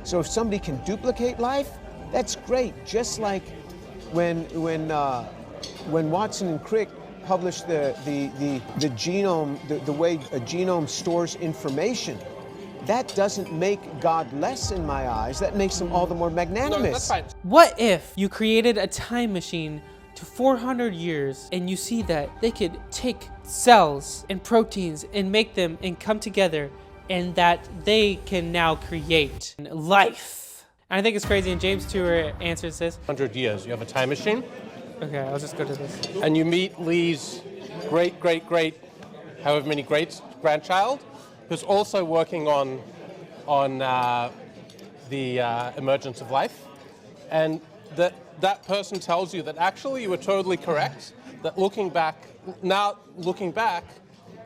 So if somebody can duplicate life, that's great. Just like when Watson and Crick published the genome, the way a genome stores information, that doesn't make God less in my eyes. That makes him all the more magnanimous. No, that's fine. What if you created a time machine to 400 years and you see that they could take cells and proteins and make them and come together, and that they can now create life? And I think it's crazy, and James Tour answers this. 100 years, you have a time machine, Okay, I'll just go to this. and you meet Lee's great, however many greats grandchild, who's also working on the emergence of life, and that person tells you that actually you were totally correct. That looking back,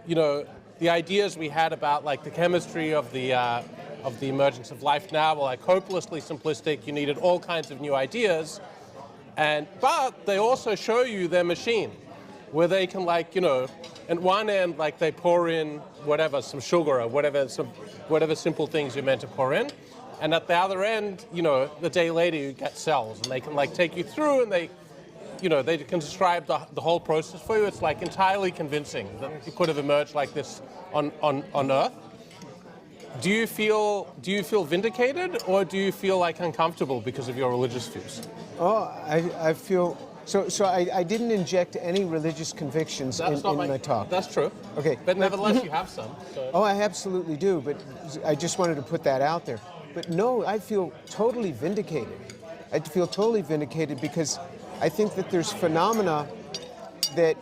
you know, the ideas we had about like the chemistry of the emergence of life now were like hopelessly simplistic. You needed all kinds of new ideas, but they also show you their machine, where they can, like, you know, at one end, like, they pour in whatever, some sugar or whatever simple things you're meant to pour in, and at the other end, you know, the day later you get cells, and they can, like, take you through, and they can describe the whole process for you. It's like entirely convincing that it could have emerged like this on Earth. Do you feel vindicated, or do you feel like uncomfortable because of your religious views? Oh, I feel so. I didn't inject any religious convictions in my talk. That's true. Okay, but nevertheless, you have some. So. Oh, I absolutely do. But I just wanted to put that out there. But no, I feel totally vindicated. I feel totally vindicated because I think that there's phenomena that.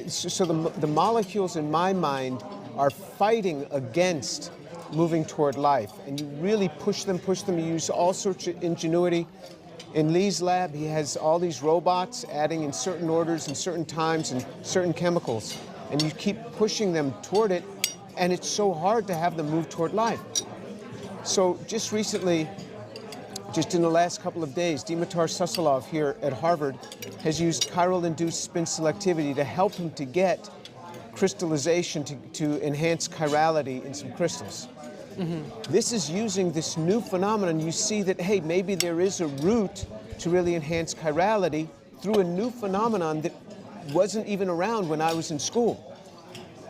So the molecules in my mind are fighting against moving toward life, and you really push them. You use all sorts of ingenuity. In Lee's lab, he has all these robots adding in certain orders and certain times and certain chemicals, and you keep pushing them toward it, and it's so hard to have them move toward life. So just recently, just in the last couple of days, Dimitar Suslov here at Harvard has used chiral-induced spin selectivity to help him to get crystallization to enhance chirality in some crystals. Mm-hmm. This is using this new phenomenon. You see that, hey, maybe there is a route to really enhance chirality through a new phenomenon that wasn't even around when I was in school.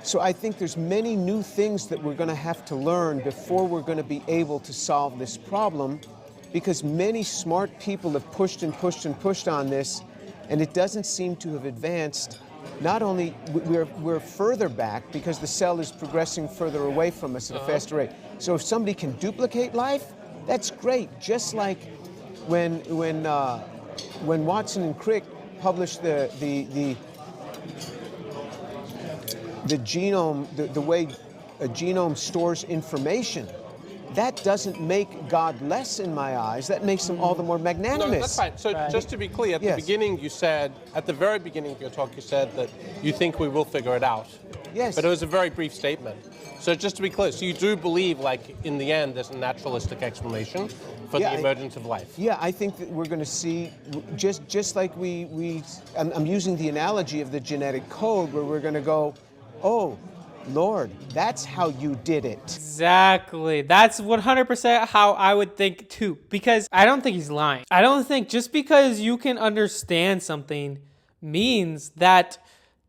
So I think there's many new things that we're going to have to learn before we're going to be able to solve this problem, because many smart people have pushed on this, and it doesn't seem to have advanced. Not only we're further back because the cell is progressing further away from us at a faster rate. So if somebody can duplicate life, that's great. Just like when Watson and Crick published the genome, the way a genome stores information, that doesn't make God less in my eyes. That makes him all the more magnanimous. No, that's fine. So just to be clear, at the beginning you said, at the very beginning of your talk, you said that you think we will figure it out. Yes. But it was a very brief statement. So just to be clear, so you do believe, like, in the end, there's a naturalistic explanation for the emergence of life? Yeah, I think that we're going to see, just like I'm using the analogy of the genetic code, where we're going to go, oh, Lord, that's how you did it. Exactly. That's 100% how I would think too, because I don't think he's lying. I don't think just because you can understand something means that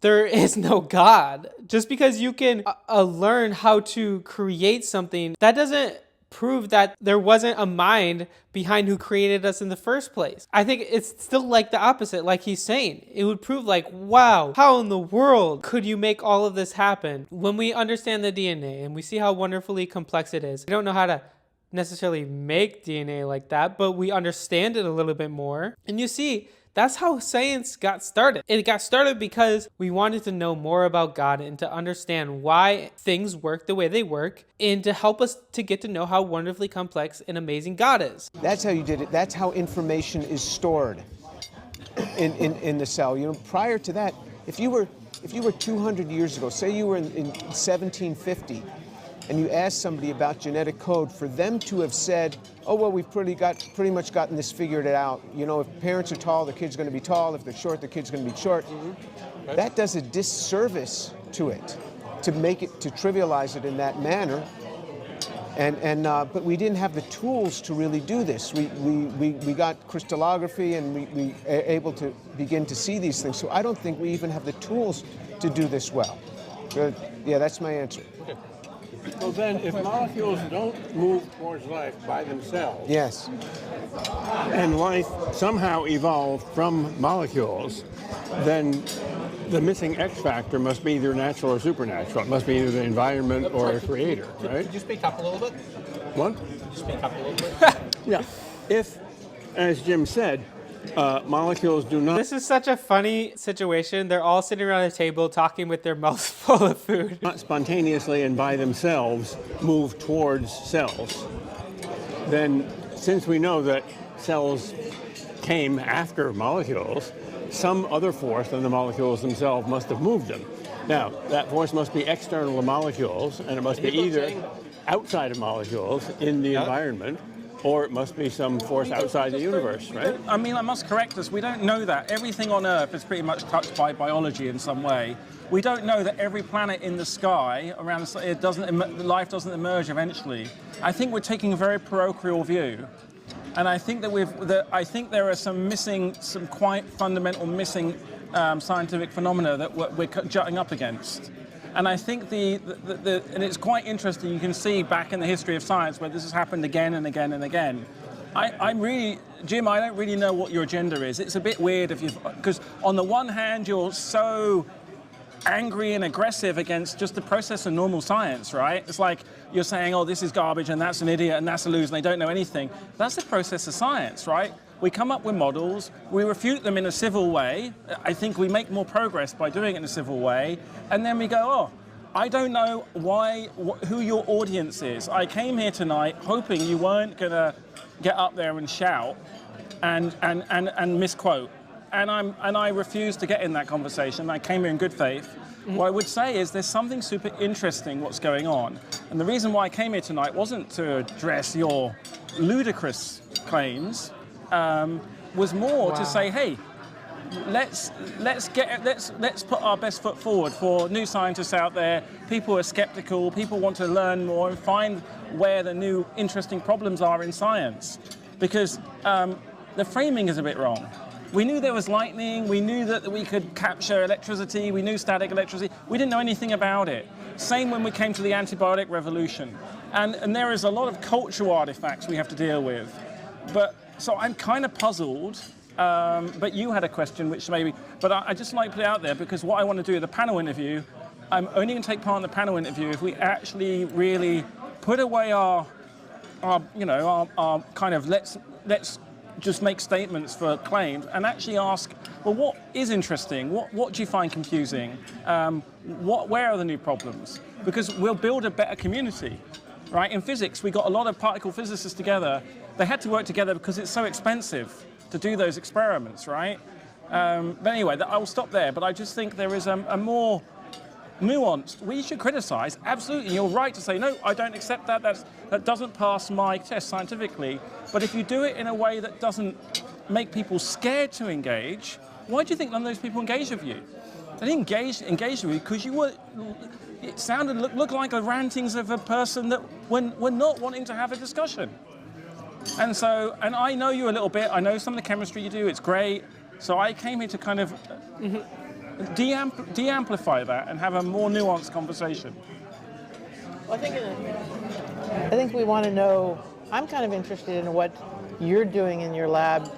there is no God. Just because you can learn how to create something, that doesn't prove that there wasn't a mind behind who created us in the first place. I think it's still like the opposite, like he's saying. It would prove like, wow, how in the world could you make all of this happen? When we understand the DNA and we see how wonderfully complex it is, we don't know how to necessarily make DNA like that, but we understand it a little bit more. And you see, that's how science got started. It got started because we wanted to know more about God and to understand why things work the way they work, and to help us to get to know how wonderfully complex and amazing God is. That's how you did it. That's how information is stored in the cell. You know, prior to that, if you were 200 years ago, say you were in 1750, and you asked somebody about genetic code, for them to have said, oh, well, we've pretty much gotten this figured out. You know, if parents are tall, the kid's going to be tall. If they're short, the kid's going to be short. Mm-hmm. Right. That does a disservice to it, to trivialize it in that manner. But we didn't have the tools to really do this. We got crystallography, and we are able to begin to see these things. So I don't think we even have the tools to do this well. So, yeah, that's my answer. Okay. Well then, if molecules don't move towards life by themselves, Yes. and life somehow evolved from molecules, then the missing X factor must be either natural or supernatural. It must be either the environment or a creator, right? Could you speak up a little bit? What? Could you speak up a little bit? Yeah. If, as Jim said, molecules do not This is such a funny situation. They're all sitting around a table talking with their mouths full of food. spontaneously and by themselves move towards cells, then since we know that cells came after molecules, some other force than the molecules themselves must have moved them. Now, that force must be external to molecules, and it must be either outside of molecules in the environment, or it must be some force outside the universe, right? I mean, I must correct us. We don't know that. Everything on Earth is pretty much touched by biology in some way. We don't know that every planet in the sky around life doesn't emerge eventually. I think we're taking a very parochial view, and I think that there are some quite fundamental missing scientific phenomena that we're jutting up against. And I think and it's quite interesting. You can see back in the history of science where this has happened again and again and again. Jim, I don't really know what your agenda is. It's a bit weird because on the one hand you're so angry and aggressive against just the process of normal science, right? It's like you're saying, oh, this is garbage and that's an idiot and that's a loser and they don't know anything. That's the process of science, right? We come up with models, we refute them in a civil way. I think we make more progress by doing it in a civil way. And then we go, oh, I don't know who your audience is. I came here tonight hoping you weren't going to get up there and shout and misquote. And I refuse to get in that conversation. I came here in good faith. What I would say is there's something super interesting what's going on. And the reason why I came here tonight wasn't to address your ludicrous claims, was more to say, hey, let's put our best foot forward for new scientists out there. People are skeptical, people want to learn more and find where the new interesting problems are in science. Because the framing is a bit wrong. We knew there was lightning, we knew that we could capture electricity, we knew static electricity, we didn't know anything about it. Same when we came to the antibiotic revolution. And there is a lot of cultural artifacts we have to deal with. So I'm kind of puzzled, but you had a question which but I just like to put it out there because what I want to do at the panel interview, I'm only going to take part in the panel interview if we actually really put away our kind of let's just make statements for claims and actually ask, well, what is interesting? What do you find confusing? Where are the new problems? Because we'll build a better community, right? In physics, we got a lot of particle physicists together. They had to work together because it's so expensive to do those experiments, right? But anyway, I will stop there. But I just think there is a more nuanced. We should criticize, absolutely. You're right to say, no, I don't accept that. That doesn't pass my test scientifically. But if you do it in a way that doesn't make people scared to engage, why do you think none of those people engage with you? They didn't engage with you because it looked like a rantings of a person that we're not wanting to have a discussion. And I know you a little bit. I know some of the chemistry you do. It's great. So I came here to kind of de-amplify that and have a more nuanced conversation. Well, I think we want to know. I'm kind of interested in what you're doing in your lab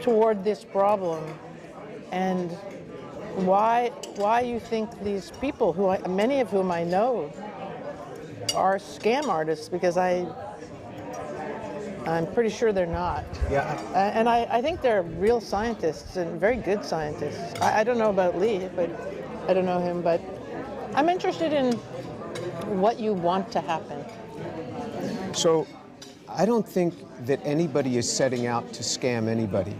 toward this problem, and why you think these people, many of whom I know, are scam artists, because I'm pretty sure they're not. Yeah. And I think they're real scientists and very good scientists. I don't know about Lee, but I don't know him, but I'm interested in what you want to happen. So I don't think that anybody is setting out to scam anybody.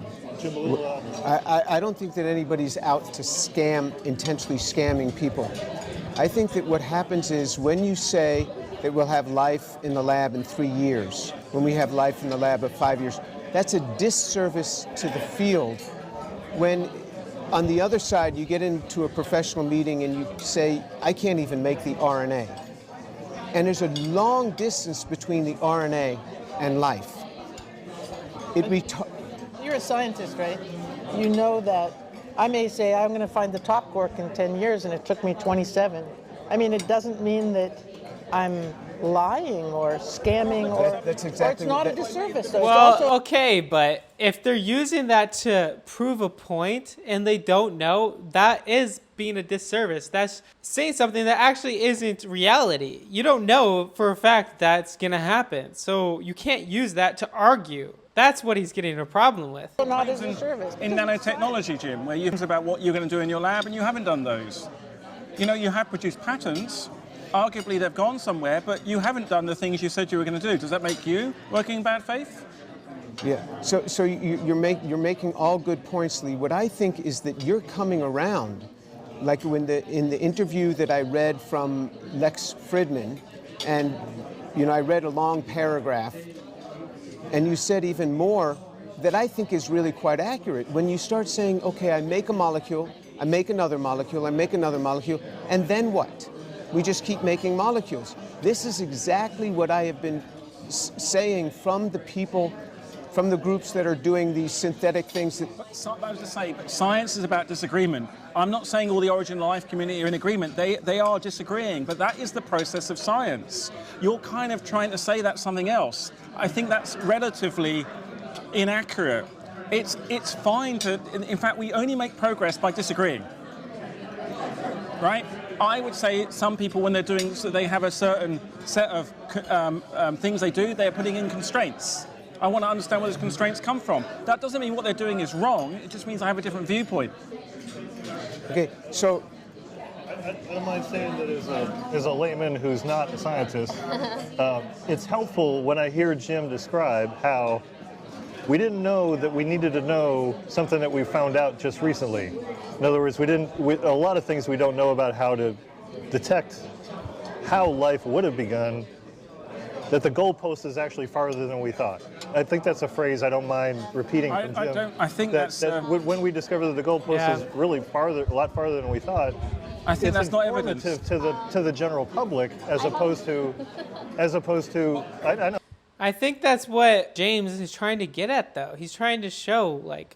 I don't think that anybody's out to intentionally scamming people. I think that what happens is when you say that we'll have life in the lab in 3 years, when we have life in the lab of 5 years, that's a disservice to the field. When on the other side you get into a professional meeting and you say, I can't even make the RNA. And there's a long distance between the RNA and life. You're a scientist, right? You know that I may say I'm going to find the top quark in 10 years and it took me 27. I mean, it doesn't mean that I'm lying or scamming That's exactly or it's not a that- disservice. So Well, it's also, okay, but if they're using that to prove a point and they don't know, that is being a disservice. That's saying something that actually isn't reality. You don't know for a fact that's going to happen. So you can't use that to argue. That's what he's getting a problem with. not a disservice. In nanotechnology, Jim, where you think about what you're going to do in your lab and you haven't done those. You know, you have produced patents. Arguably, they've gone somewhere, but you haven't done the things you said you were going to do. Does that make you working in bad faith? Yeah. So you're making all good points, Lee. What I think is that you're coming around, like in the interview that I read from Lex Fridman, and I read a long paragraph, and you said even more that I think is really quite accurate. When you start saying, okay, I make a molecule, I make another molecule, I make another molecule, and then what? We just keep making molecules. This is exactly what I have been saying from the people, from the groups that are doing these synthetic things. I was to say, but science is about disagreement. I'm not saying all the origin life community are in agreement. They are disagreeing, but that is the process of science. You're kind of trying to say that's something else. I think that's relatively inaccurate. It's fine to, in fact, we only make progress by disagreeing, right? I would say some people, when they're doing, so they have a certain set of things they do, they're putting in constraints. I want to understand where those constraints come from. That doesn't mean what they're doing is wrong, it just means I have a different viewpoint. Okay, so I don't mind saying that as a layman who's not a scientist, it's helpful when I hear Jim describe how we didn't know that we needed to know something that we found out just recently. In other words, a lot of things we don't know about how to detect how life would have begun, that the goalpost is actually farther than we thought. I think that's a phrase I don't mind repeating from Jim. I think that's when we discover that the goalpost is really a lot farther than we thought, I think that's not evidence. to the general public as opposed to I know. I think that's what James is trying to get at, though. He's trying to show, like,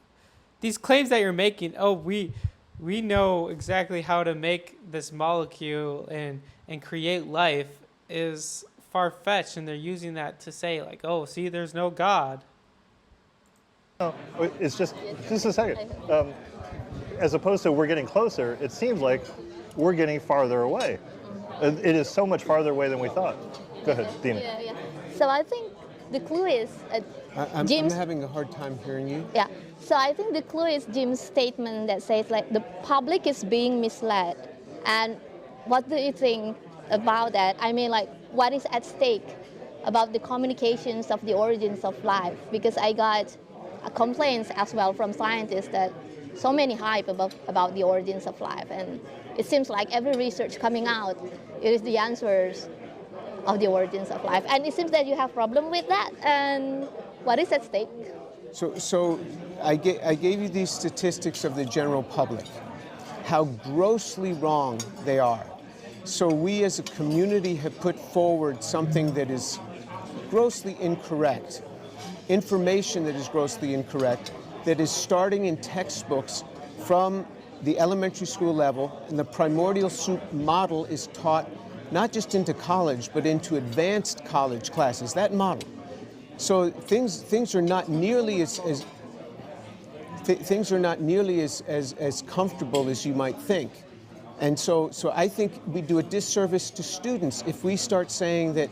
these claims that you're making, oh, we know exactly how to make this molecule and create life, is far-fetched, and they're using that to say, like, oh, see, there's no God. No, it's just a second. As opposed to we're getting closer, it seems like we're getting farther away. It is so much farther away than we thought. Go ahead, Dina. Yeah. So I think the clue is I'm having a hard time hearing you. Yeah. So I think the clue is Jim's statement that says like the public is being misled. And what do you think about that? I mean, like, what is at stake about the communications of the origins of life? Because I got complaints as well from scientists that so many hype about the origins of life, and it seems like every research coming out, it is the answers of the origins of life, and it seems that you have problem with that. And what is at stake? So I gave you these statistics of the general public, how grossly wrong they are. So we as a community have put forward something that is grossly incorrect, information that is grossly incorrect, that is starting in textbooks from the elementary school level, and the primordial soup model is taught not just into college, but into advanced college classes, that model. So things are not nearly as comfortable as you might think. And so I think we do a disservice to students if we start saying that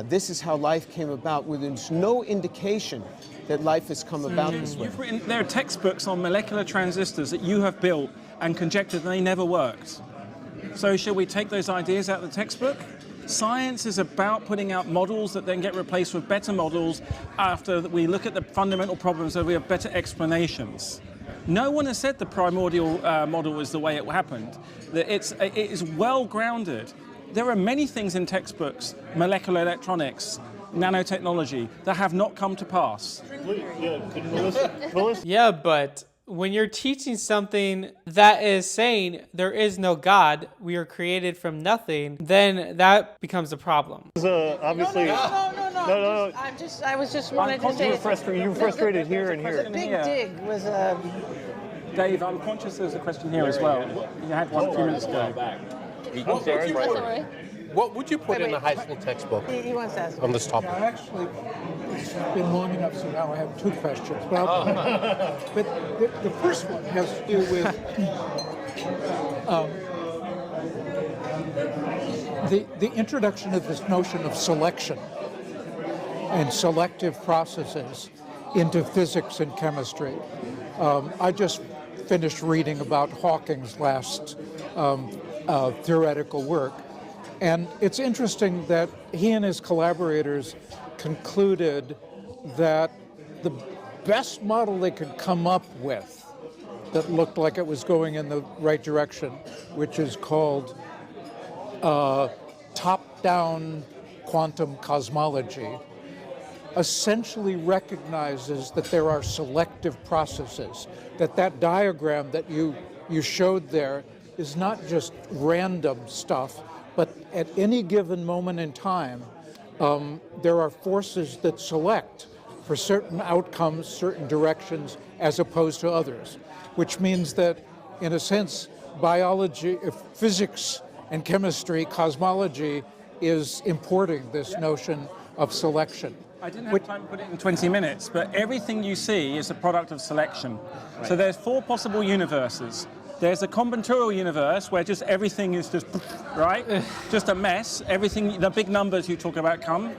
this is how life came about, where there's no indication that life has come about this way. There are textbooks on molecular transistors that you have built and conjectured they never worked. So shall we take those ideas out of the textbook? Science is about putting out models that then get replaced with better models after we look at the fundamental problems, so we have better explanations. No one has said the primordial model is the way it happened. That it is well grounded. There are many things in textbooks, molecular electronics, nanotechnology, that have not come to pass. Yeah, but when you're teaching something that is saying there is no God, we are created from nothing, then that becomes a problem. Obviously, no. I was just wanted to say. You're frustrated here and here. The big dig was Dave, I'm conscious there's a question here as well. You had one a few minutes ago. I'm sorry. What would you put in a high school textbook he wants to ask. on this topic? Actually, it's been long enough, so now I have two questions. But the first one has to do with the introduction of this notion of selection and selective processes into physics and chemistry. I just finished reading about Hawking's last theoretical work. And it's interesting that he and his collaborators concluded that the best model they could come up with that looked like it was going in the right direction, which is called top-down quantum cosmology, essentially recognizes that there are selective processes, that diagram that you showed there is not just random stuff, but at any given moment in time, there are forces that select for certain outcomes, certain directions, as opposed to others, which means that, in a sense, biology, physics and chemistry, cosmology, is importing this notion of selection. I didn't have time to put it in 20 minutes, but everything you see is a product of selection. Right. So there's 4 possible universes. There's a combinatorial universe where just everything is just, right? Just a mess. Everything, the big numbers you talk about come.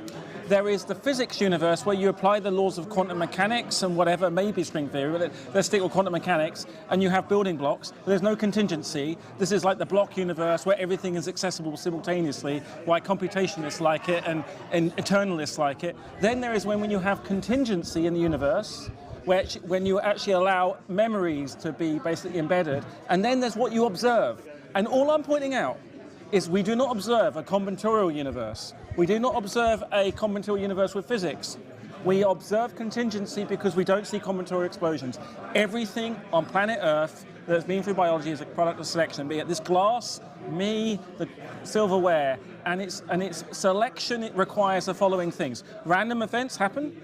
There is the physics universe where you apply the laws of quantum mechanics and whatever, maybe string theory, but let's stick with quantum mechanics, and you have building blocks. There's no contingency. This is like the block universe where everything is accessible simultaneously, why computationists like it and eternalists like it. Then there is when you have contingency in the universe, when you actually allow memories to be basically embedded, and then there's what you observe. And all I'm pointing out is we do not observe a combinatorial universe. We do not observe a combinatorial universe with physics. We observe contingency because we don't see combinatorial explosions. Everything on planet Earth that's been through biology is a product of selection, be it this glass, me, the silverware, and its selection. It requires the following things. Random events happen,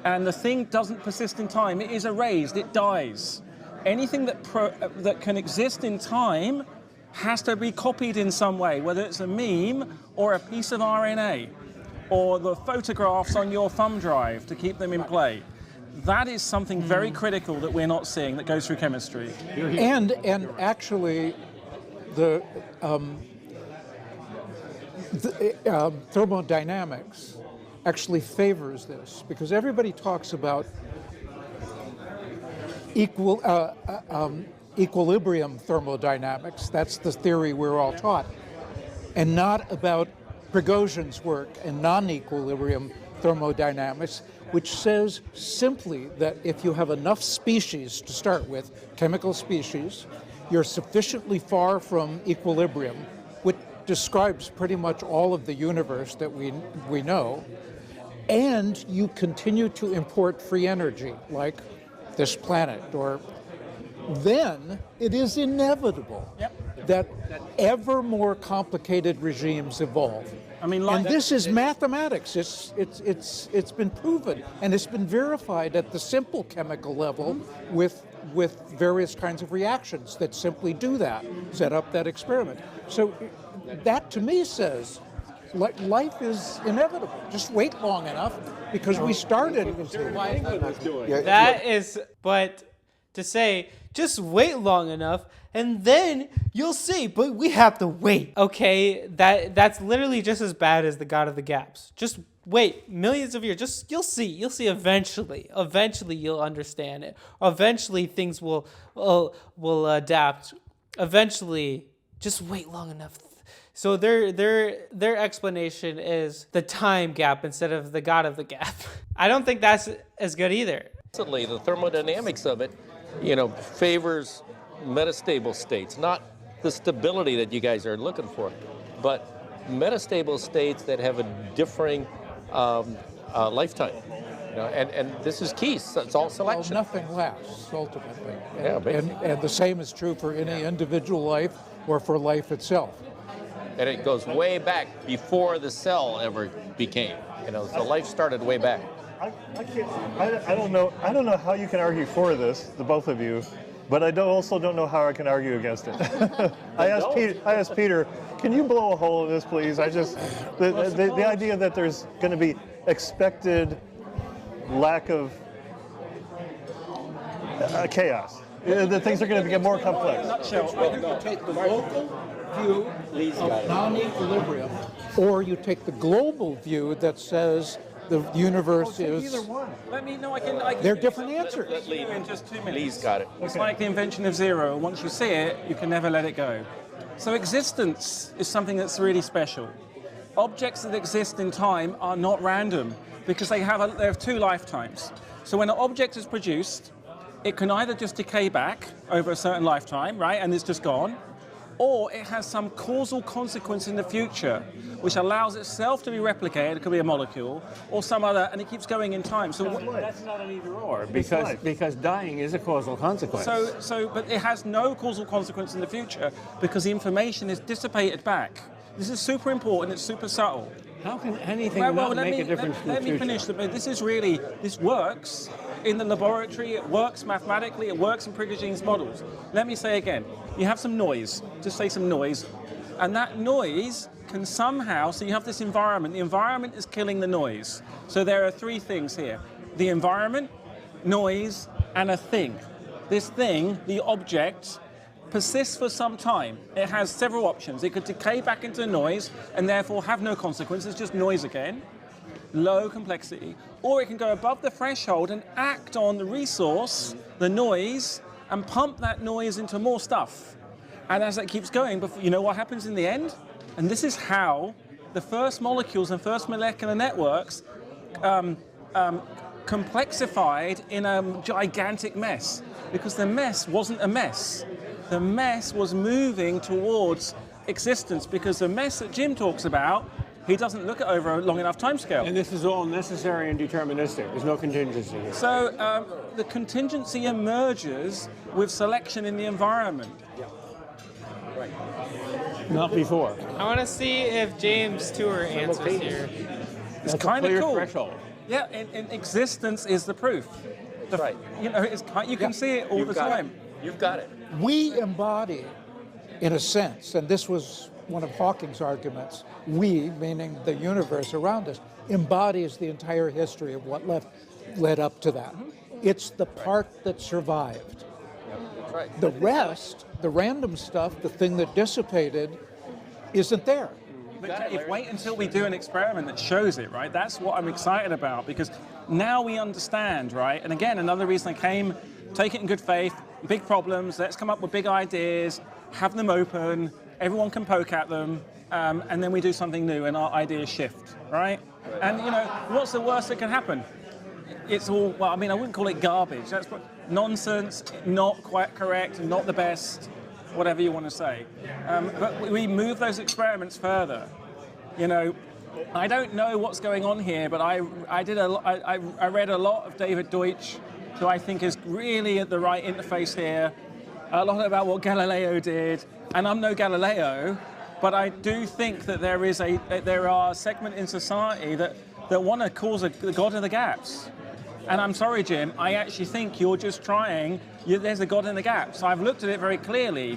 and the thing doesn't persist in time. It is erased, it dies. Anything that can exist in time has to be copied in some way, whether it's a meme or a piece of RNA or the photographs on your thumb drive to keep them in play. That is something very critical that we're not seeing that goes through chemistry. And actually, the thermodynamics actually favors this, because everybody talks about equilibrium thermodynamics. That's the theory we're all taught, and not about Prigozhin's work and non-equilibrium thermodynamics, which says simply that if you have enough species to start with, chemical species, you're sufficiently far from equilibrium, which describes pretty much all of the universe that we know, and you continue to import free energy, like this planet, or then it is inevitable that ever more complicated regimes evolve. I mean, and this is mathematics. It's been proven, and it's been verified at the simple chemical level with various kinds of reactions that simply do that, set up that experiment. So that to me says life is inevitable. Just wait long enough, because we started. That is, but to say, just wait long enough and then you'll see, but we have to wait. Okay, that's literally just as bad as the God of the Gaps. Just wait millions of years. You'll see eventually you'll understand it. Eventually things will adapt. Eventually, just wait long enough. So their explanation is the time gap instead of the God of the Gap. I don't think that's as good either. The thermodynamics of it, favors metastable states, not the stability that you guys are looking for, but metastable states that have a differing lifetime. You know, and this is key. So it's all Well, selection. nothing lasts, ultimately. Yeah, basically. And the same is true for any individual life or for life itself. And it goes way back before the cell ever became. You know, so life started way back. I don't know how you can argue for this, the both of you, but also don't know how I can argue against it. I asked Peter, can you blow a hole in this, please? The idea that there's going to be expected lack of chaos, that things are going to get more complex. You take the local view of non-equilibrium, or you take the global view that says the universe is. Either one. I can They're different answers. Let Lee in just 2 minutes. Lee's got it. It's like the invention of zero. Once you see it, you can never let it go. So existence is something that's really special. Objects that exist in time are not random because they have two lifetimes. So when an object is produced, it can either just decay back over a certain lifetime, right, and it's just gone, or it has some causal consequence in the future, which allows itself to be replicated. It could be a molecule or some other, and it keeps going in time. So That's not an either or, because dying is a causal consequence. but it has no causal consequence in the future because the information is dissipated back. This is super important. It's super subtle. How can anything not make a difference in the future? Let me finish. This works in the laboratory. It works mathematically. It works in Prigoghine's models. Let me say again. You have some noise. Just say some noise, and that noise can somehow. So you have this environment. The environment is killing the noise. So there are three things here: the environment, noise, and a thing. This thing, the object, persists for some time. It has several options. It could decay back into noise and therefore have no consequence. It's just noise again, low complexity. Or it can go above the threshold and act on the resource, the noise, and pump that noise into more stuff. And as that keeps going, you know what happens in the end? And this is how the first molecules and first molecular networks complexified in a gigantic mess. Because the mess wasn't a mess. The mess was moving towards existence, because the mess that Jim talks about, he doesn't look at over a long enough timescale. And this is all necessary and deterministic. There's no contingency here. So the contingency emerges with selection in the environment. Not before. I want to see if James Tour answers here. It's kind of cool. Threshold. Yeah, and existence is the proof. That's right. You know, you can see it all the time. You've got it. We embody, in a sense, and this was one of Hawking's arguments, we, meaning the universe around us, embodies the entire history of what led up to that. It's the part that survived. That's right. The rest, the random stuff, the thing that dissipated, isn't there. But wait until we do an experiment that shows it, right? That's what I'm excited about, because now we understand, right? And again, another reason I came, take it in good faith, big problems, let's come up with big ideas, have them open, everyone can poke at them, and then we do something new and our ideas shift, right? And you know, what's the worst that can happen? It's all, well, I mean, I wouldn't call it garbage. That's nonsense, not quite correct, not the best, whatever you want to say. But we move those experiments further. You know, I don't know what's going on here, but I read a lot of David Deutsch, who I think is really at the right interface here. A lot about what Galileo did, and I'm no Galileo, but I do think that there are a segment in society that want to cause the God of the gaps. And I'm sorry, Jim, I actually think you're just trying, there's a God in the gaps. I've looked at it very clearly.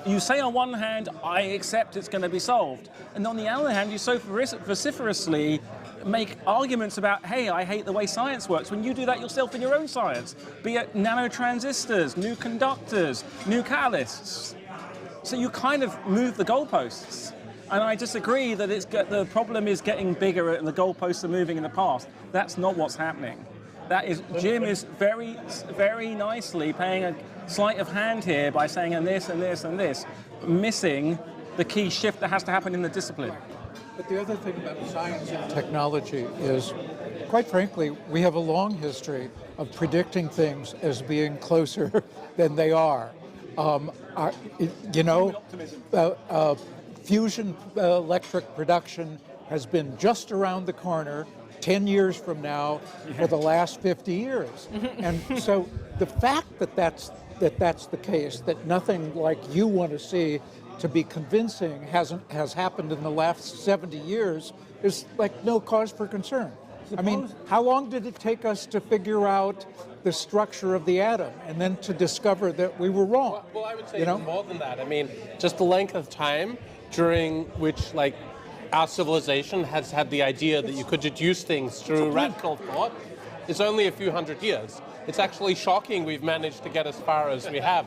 You say on one hand, I accept it's going to be solved. And on the other hand, you so vociferously make arguments about, hey, I hate the way science works, when you do that yourself in your own science, be it nanotransistors, new conductors, new catalysts. So you kind of move the goalposts. And I disagree that the problem is getting bigger and the goalposts are moving in the past. That's not what's happening. Jim is very, very nicely paying a sleight of hand here by saying and this and this and this, missing the key shift that has to happen in the discipline. But the other thing about science and technology is, quite frankly, we have a long history of predicting things as being closer than they are. Fusion electric production has been just around the corner, 10 years from now for the last 50 years. And so the fact that that's the case, that nothing like you want to see to be convincing has happened in the last 70 years is like no cause for concern. I mean, how long did it take us to figure out the structure of the atom and then to discover that we were wrong? Well, I would say even more than that. I mean, just the length of time during which, like, our civilization has had the idea that you could deduce things through radical thought is only a few hundred years. It's actually shocking we've managed to get as far as we have.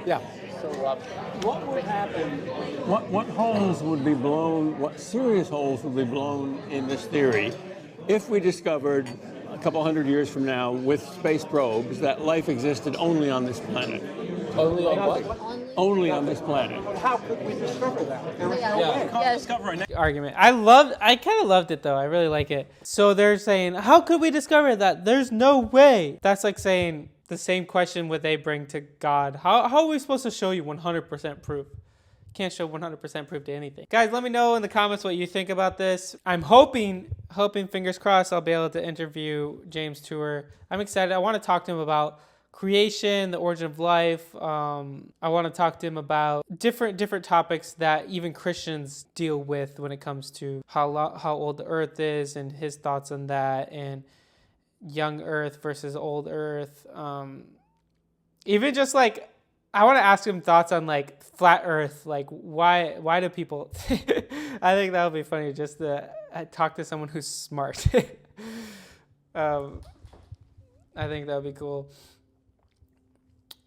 Yeah. So, What would happen? What holes would be blown? What serious holes would be blown in this theory if we discovered a couple hundred years from now with space probes that life existed only on this planet? only on what? Only on this planet. How could we discover that? There was no Yeah. way. Yes. Discover it. Argument. I kind of loved it though. I really like it. So they're saying, how could we discover that? There's no way. That's like saying the same question would they bring to God. How are we supposed to show you 100% proof? Can't show 100% proof to anything. Guys, let me know in the comments what you think about this. I'm hoping, fingers crossed, I'll be able to interview James Tour. I'm excited. I want to talk to him about creation, the origin of life. I want to talk to him about different topics that even Christians deal with when it comes to how old the earth is and his thoughts on that, and young earth versus old earth. Even just like, I want to ask him thoughts on like flat earth. Like why do people, I think that would be funny just to talk to someone who's smart. I think that would be cool.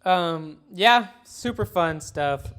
Yeah, super fun stuff.